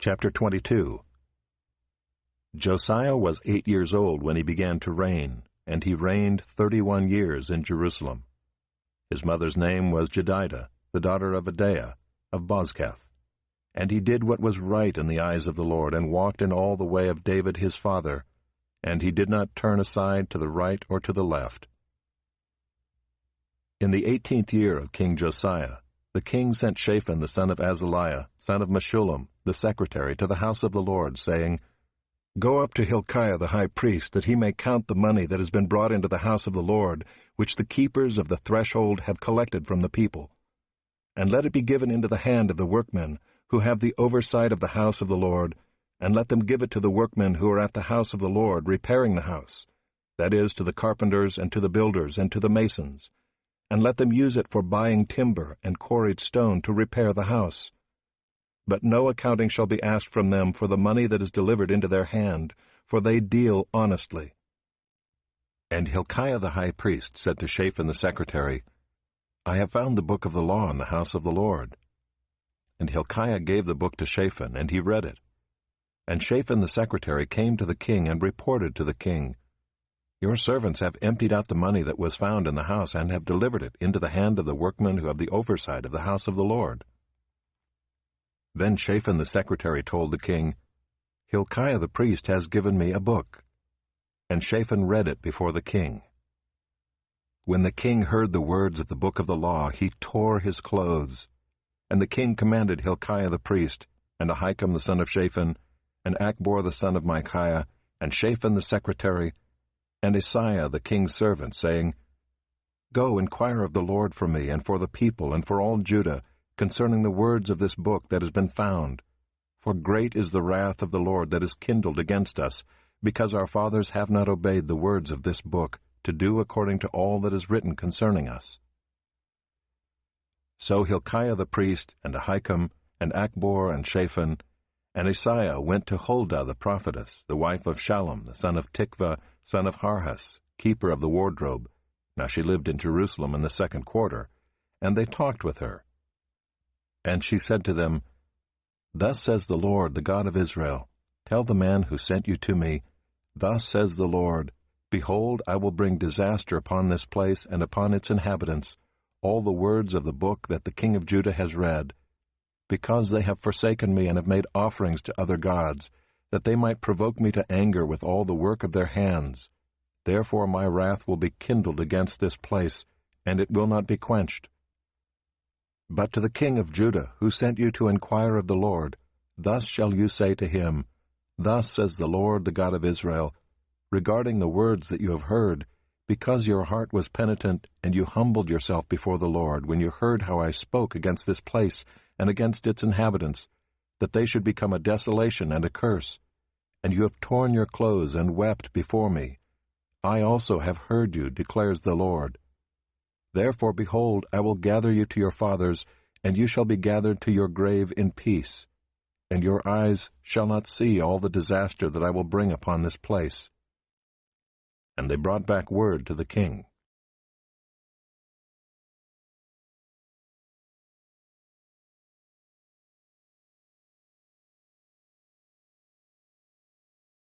Chapter 22. Josiah was 8 years old when he began to reign, and he reigned 31 years in Jerusalem. His mother's name was Jedidah, the daughter of Adaiah, of Bozkath. And he did what was right in the eyes of the Lord, and walked in all the way of David his father, and he did not turn aside to the right or to the left. In the 18th year of King Josiah, the king sent Shaphan the son of Azaliah, son of Meshullam, the secretary, to the house of the Lord, saying, Go up to Hilkiah the high priest, that he may count the money that has been brought into the house of the Lord, which the keepers of the threshold have collected from the people. And let it be given into the hand of the workmen, who have the oversight of the house of the Lord, and let them give it to the workmen who are at the house of the Lord, repairing the house, that is, to the carpenters, and to the builders, and to the masons, and let them use it for buying timber and quarried stone to repair the house. But no accounting shall be asked from them for the money that is delivered into their hand, for they deal honestly. And Hilkiah the high priest said to Shaphan the secretary, I have found the book of the law in the house of the Lord. And Hilkiah gave the book to Shaphan, and he read it. And Shaphan the secretary came to the king and reported to the king, Your servants have emptied out the money that was found in the house, and have delivered it into the hand of the workmen who have the oversight of the house of the Lord. Then Shaphan the secretary told the king, Hilkiah the priest has given me a book. And Shaphan read it before the king. When the king heard the words of the book of the law, he tore his clothes. And the king commanded Hilkiah the priest, and Ahikam the son of Shaphan, and Achbor the son of Micaiah, and Shaphan the secretary, and Isaiah the king's servant, saying, Go, inquire of the Lord for me, and for the people, and for all Judah, concerning the words of this book that has been found. For great is the wrath of the Lord that is kindled against us, because our fathers have not obeyed the words of this book, to do according to all that is written concerning us. So Hilkiah the priest, and Ahikam, and Achbor, and Shaphan, and Isaiah went to Huldah the prophetess, the wife of Shallum, the son of Tikvah, son of Harhas, keeper of the wardrobe. Now she lived in Jerusalem in the 2nd quarter, and they talked with her. And she said to them, Thus says the Lord, the God of Israel, Tell the man who sent you to me, Thus says the Lord, Behold, I will bring disaster upon this place and upon its inhabitants, all the words of the book that the king of Judah has read, because they have forsaken me and have made offerings to other gods, that they might provoke me to anger with all the work of their hands. Therefore my wrath will be kindled against this place, and it will not be quenched. But to the king of Judah, who sent you to inquire of the Lord, thus shall you say to him, Thus says the Lord, the God of Israel, regarding the words that you have heard, because your heart was penitent, and you humbled yourself before the Lord, when you heard how I spoke against this place and against its inhabitants, that they should become a desolation and a curse, and you have torn your clothes and wept before me. I also have heard you, declares the Lord. Therefore, behold, I will gather you to your fathers, and you shall be gathered to your grave in peace, and your eyes shall not see all the disaster that I will bring upon this place. And they brought back word to the king.